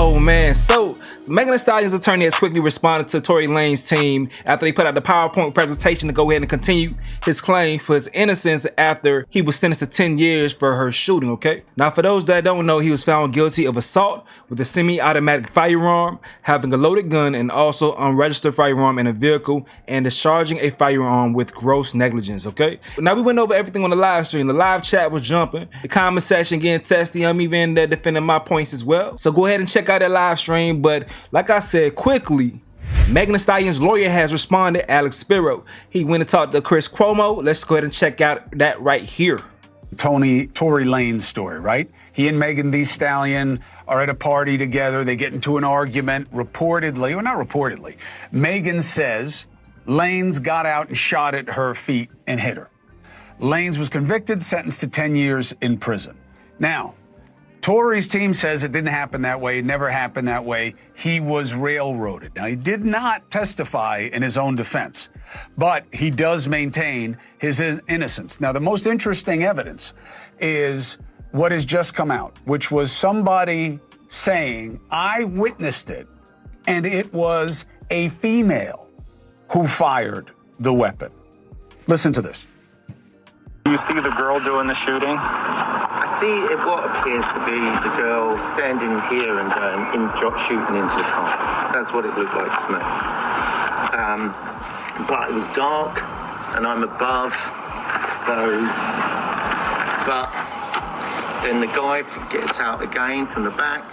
Oh man, so Megan Thee Stallion's attorney has quickly responded to Tory Lanez team after they put out the PowerPoint presentation to go ahead and continue his claim for his innocence after he was sentenced to 10 years for her shooting, okay? Now for those that don't know, he was found guilty of assault with a semi-automatic firearm, having a loaded gun and also unregistered firearm in a vehicle, and discharging a firearm with gross negligence, okay? Now we went over everything on the live stream. The live chat was jumping, the comment section getting testy. I'm even defending my points as well. So go ahead and check out that live stream. But like I said, quickly, Megan Thee Stallion's lawyer has responded, Alex Spiro. He went and talked to Chris Cuomo. Let's go ahead and check out that right here. Tory Lanez story, right? He and Megan Thee Stallion are at a party together. They get into an argument, reportedly, or not reportedly. Megan says Lanez got out and shot at her feet and hit her. Lanez was convicted, sentenced to 10 years in prison. Now, Tory's team says it didn't happen that way. It never happened that way. He was railroaded. Now, he did not testify in his own defense, but he does maintain his innocence. Now, the most interesting evidence is what has just come out, which was somebody saying, I witnessed it, and it was a female who fired the weapon. Listen to this. You see the girl doing the shooting? I see what appears to be the girl standing here and shooting into the car. That's what it looked like to me. But it was dark, and I'm above, so... But then the guy gets out again from the back.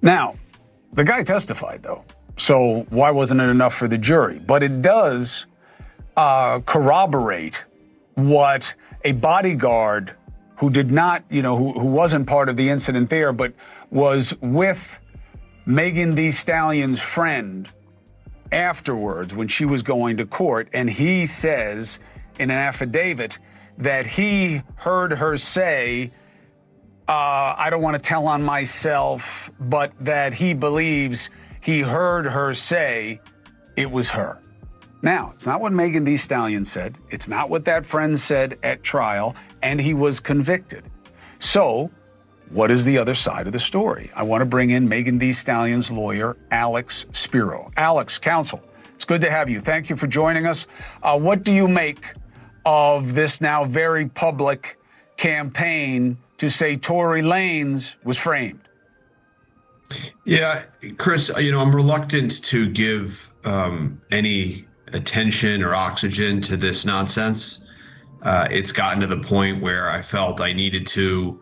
Now, the guy testified, though, so why wasn't it enough for the jury? But it does corroborate what a bodyguard who did not, who wasn't part of the incident there, but was with Megan Thee Stallion's friend afterwards when she was going to court. And he says in an affidavit that he heard her say, I don't want to tell on myself, but that he believes he heard her say it was her. Now, it's not what Megan Thee Stallion said. It's not what that friend said at trial, and he was convicted. So, what is the other side of the story? I want to bring in Megan Thee Stallion's lawyer, Alex Spiro. Alex, counsel, it's good to have you. Thank you for joining us. What do you make of this now very public campaign to say Tory Lanez was framed? Yeah, Chris, I'm reluctant to give any attention or oxygen to this nonsense. It's gotten to the point where I felt I needed to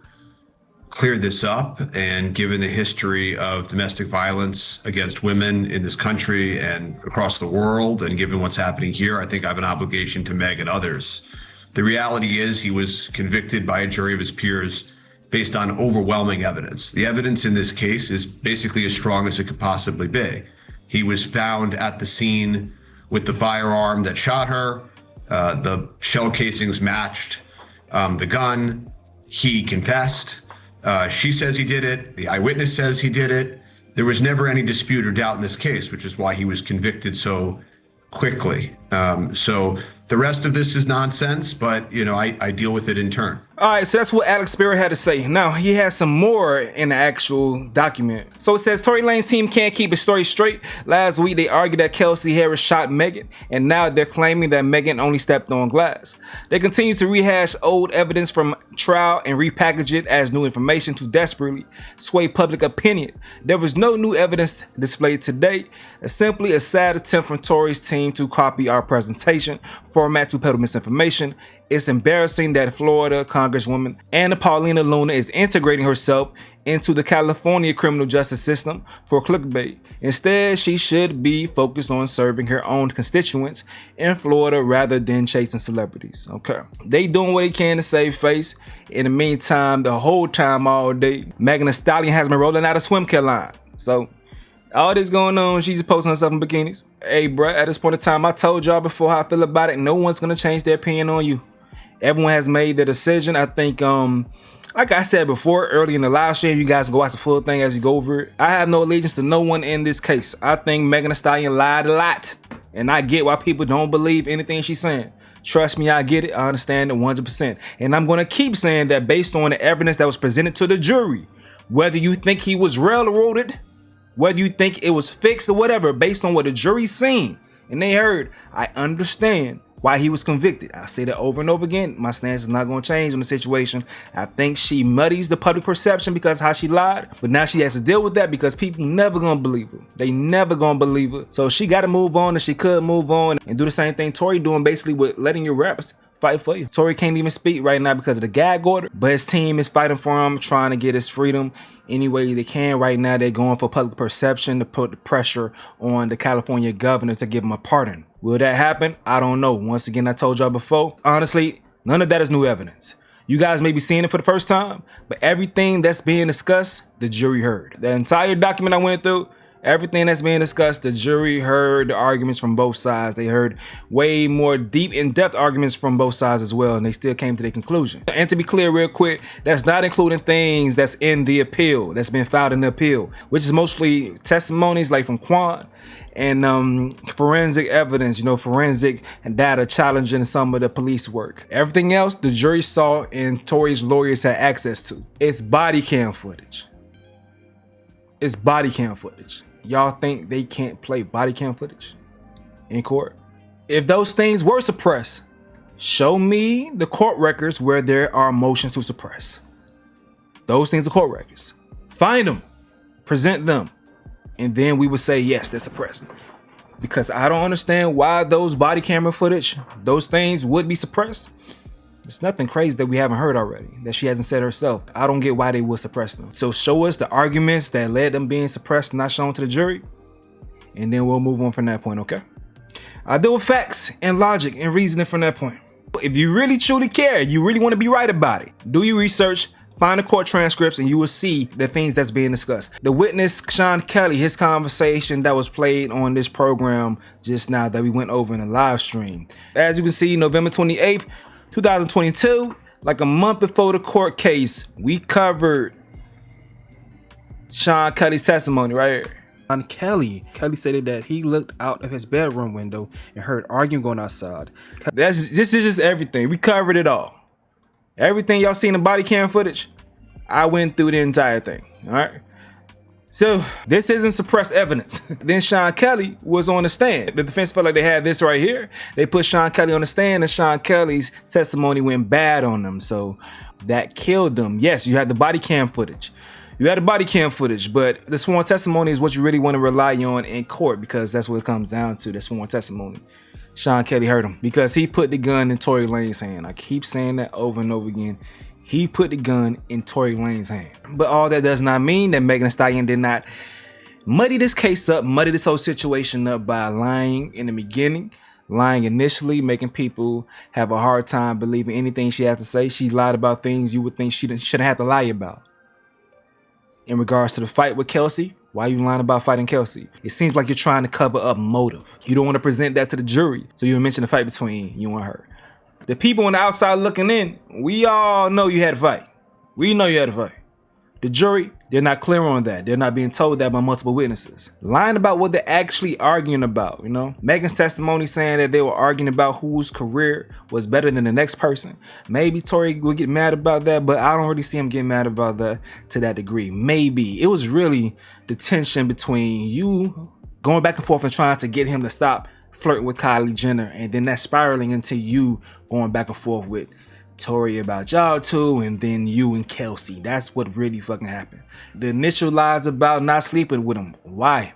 clear this up. And given the history of domestic violence against women in this country and across the world, and given what's happening here, I think I have an obligation to Meg and others. The reality is he was convicted by a jury of his peers based on overwhelming evidence. The evidence in this case is basically as strong as it could possibly be. He was found at the scene with the firearm that shot her. The shell casings matched the gun. He confessed. She says he did it. The eyewitness says he did it. There was never any dispute or doubt in this case, which is why he was convicted so quickly. So the rest of this is nonsense, but, I deal with it in turn. All right, so that's what Alex Spiro had to say. Now, he has some more in the actual document. So it says, Tory Lanez team can't keep his story straight. Last week, they argued that Kelsey Harris shot Megan, and now they're claiming that Megan only stepped on glass. They continue to rehash old evidence from trial and repackage it as new information to desperately sway public opinion. There was no new evidence displayed today. It's simply a sad attempt from Tory's team to copy our presentation format to peddle misinformation. It's embarrassing that Florida Congresswoman Anna Paulina Luna is integrating herself into the California criminal justice system for clickbait. Instead, she should be focused on serving her own constituents in Florida rather than chasing celebrities. Okay. They doing what they can to save face. In the meantime, the whole time, all day, Megan Thee Stallion has been rolling out a swim care line. So, all this going on, she's posting herself in bikinis. Hey, bruh, at this point in time, I told y'all before how I feel about it. No one's going to change their opinion on you. Everyone has made their decision. I think, like I said before, early in the live stream, you guys can go watch the full thing as you go over it. I have no allegiance to no one in this case. I think Megan Thee Stallion lied a lot. And I get why people don't believe anything she's saying. Trust me, I get it. I understand it 100%. And I'm going to keep saying that based on the evidence that was presented to the jury, Whether you think he was railroaded, whether you think it was fixed or whatever, based on what the jury seen and they heard, I understand why he was convicted. I say that over and over again. My stance is not going to change on the situation. I think she muddies the public perception because of how she lied, but now she has to deal with that because people never going to believe her. They never going to believe her. So she got to move on, and she could move on and do the same thing Tory doing, basically with letting your rappers fight for you. Tory can't even speak right now because of the gag order, but his team is fighting for him, trying to get his freedom any way they can. Right now, they're going for public perception to put the pressure on the California governor to give him a pardon. Will that happen? I don't know. Once again, I told y'all before, honestly, none of that is new evidence. You guys may be seeing it for the first time, but everything that's being discussed, the jury heard. The entire document I went through, everything that's being discussed, the jury heard the arguments from both sides. They heard way more deep, in-depth arguments from both sides as well, and they still came to their conclusion. And to be clear real quick, that's not including things that's in the appeal, that's been filed in the appeal, which is mostly testimonies like from Quan and forensic evidence, forensic data challenging some of the police work. Everything else the jury saw and Tory's lawyers had access to. It's body cam footage. It's body cam footage. Y'all think they can't play body cam footage in court? If those things were suppressed, show me the court records where there are motions to suppress. Those things are court records. Find them, present them, and then we would say, yes, they're suppressed. Because I don't understand why those body camera footage, those things would be suppressed. It's nothing crazy that we haven't heard already, that she hasn't said herself. I don't get why they would suppress them. So show us the arguments that led them being suppressed and not shown to the jury, and then we'll move on from that point, okay? I deal with facts and logic and reasoning from that point. If you really truly care, you really want to be right about it, do your research, find the court transcripts, and you will see the things that's being discussed. The witness, Sean Kelly, his conversation that was played on this program just now that we went over in the live stream. As you can see, November 28th, 2022, like a month before the court case, we covered Sean Kelly's testimony right here. On Kelly stated that he looked out of his bedroom window and heard arguing going outside. This is just everything. We covered it all. Everything y'all seen in body cam footage, I went through the entire thing. All right. So this isn't suppressed evidence. Then Sean Kelly was on the stand. The defense felt like they had this right here. They put Sean Kelly on the stand, and Sean Kelly's testimony went bad on them. So that killed them. Yes, you had the body cam footage. You had the body cam footage, but the sworn testimony is what you really want to rely on in court, because that's what it comes down to, the sworn testimony. Sean Kelly hurt him because he put the gun in Tory Lanez's hand. I keep saying that over and over again. He put the gun in Tory Lanez's hand. But all that does not mean that Megan Thee Stallion did not muddy this case up, muddy this whole situation up by lying in the beginning, lying initially, making people have a hard time believing anything she had to say. She lied about things you would think she shouldn't have to lie about. In regards to the fight with Kelsey, why are you lying about fighting Kelsey? It seems like you're trying to cover up motive. You don't want to present that to the jury, so you mention the fight between you and her. The people on the outside looking in, we all know you had a fight. We know you had a fight. The jury, they're not clear on that. They're not being told that by multiple witnesses. Lying about what they're actually arguing about, Megan's testimony saying that they were arguing about whose career was better than the next person. Maybe Tory will get mad about that, but I don't really see him getting mad about that to that degree. Maybe. It was really the tension between you going back and forth and trying to get him to stop flirting with Kylie Jenner, and then that spiraling into you going back and forth with Tory about y'all two, and then you and Kelsey. That's what really fucking happened. The initial lies about not sleeping with him. Why?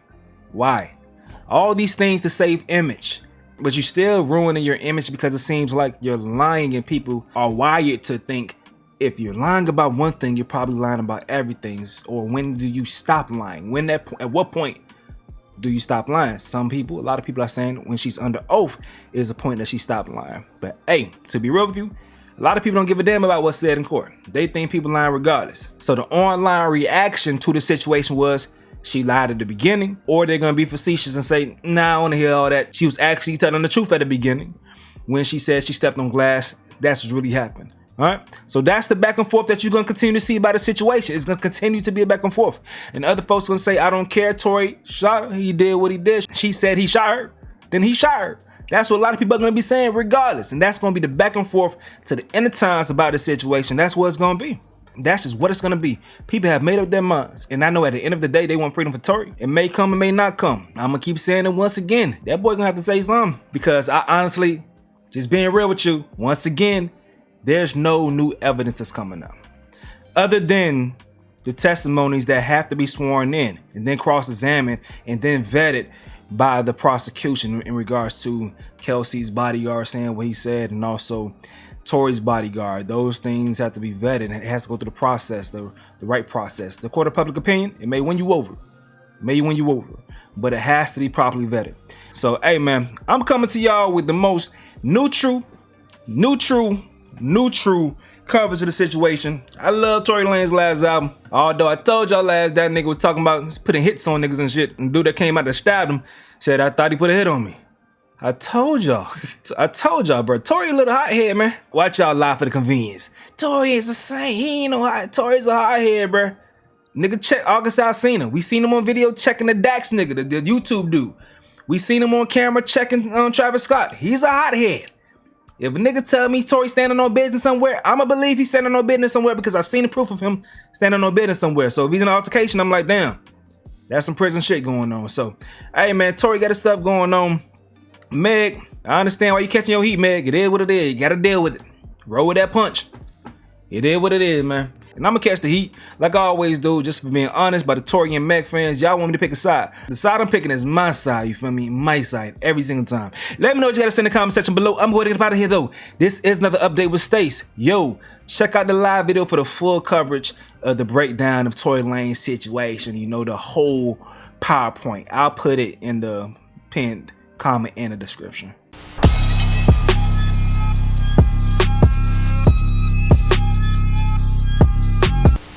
All these things to save image, but you're still ruining your image because it seems like you're lying, and people are wired to think if you're lying about one thing, you're probably lying about everything. Or when do you stop lying? At what point do you stop lying? A lot of people are saying when she's under oath is the point that she stopped lying. But hey, to be real with you, a lot of people don't give a damn about what's said in court. They think people lying regardless. So the online reaction to the situation was she lied at the beginning, or they're gonna be facetious and say, nah, I wanna hear all that. She was actually telling the truth at the beginning when she said she stepped on glass. That's what really happened. All right, so that's the back and forth that you're gonna continue to see about the situation. It's gonna continue to be a back and forth, and other folks gonna say, I don't care, Tory shot her, he did what he did. She said he shot her, then he shot her. That's what a lot of people are gonna be saying regardless, and that's gonna be the back and forth to the end of times about the situation. That's what it's gonna be. That's just what it's gonna be. People have made up their minds. And I know at the end of the day, they want freedom for Tory. It may come, it may not come. I'm gonna keep saying it once again. That boy gonna have to say something. Because I honestly, just being real with you, once again, there's no new evidence that's coming up. Other than the testimonies that have to be sworn in and then cross-examined and then vetted by the prosecution in regards to Kelsey's bodyguard saying what he said, and also Tory's bodyguard. Those things have to be vetted, and it has to go through the process, the right process. The court of public opinion, it may win you over. But it has to be properly vetted. So, hey man, I'm coming to y'all with the most neutral coverage of the situation. I love Tory Lanez's last album. Although I told y'all last that nigga was talking about putting hits on niggas and shit. And dude that came out that stabbed him said, I thought he put a hit on me. I told y'all, bro. Tory a little hothead, man. Watch y'all lie for the convenience. Tory is the same. He ain't no hot. Tory's a hothead, bro. Nigga, check August Alsina. We seen him on video checking the Dax nigga, the YouTube dude. We seen him on camera checking Travis Scott. He's a hothead. If a nigga tell me Tory standing on business somewhere, I'ma believe he's standing on business somewhere because I've seen the proof of him standing on business somewhere. So if he's in an altercation, I'm like, damn, that's some prison shit going on. So, hey man, Tory got his stuff going on. Meg, I understand why you catching your heat, Meg. It is what it is. You gotta deal with it. Roll with that punch. It is what it is, man. And I'm gonna catch the heat like I always do, just for being honest. By the Tory and Meg fans, y'all want me to pick a side. The side I'm picking is my side, you feel me? My side, every single time. Let me know what you gotta say in the comment section below. I'm going to get up out of here though. This is another update with Stace. Yo, check out the live video for the full coverage of the breakdown of Tory Lanez's situation. You know, the whole PowerPoint. I'll put it in the pinned comment in the description.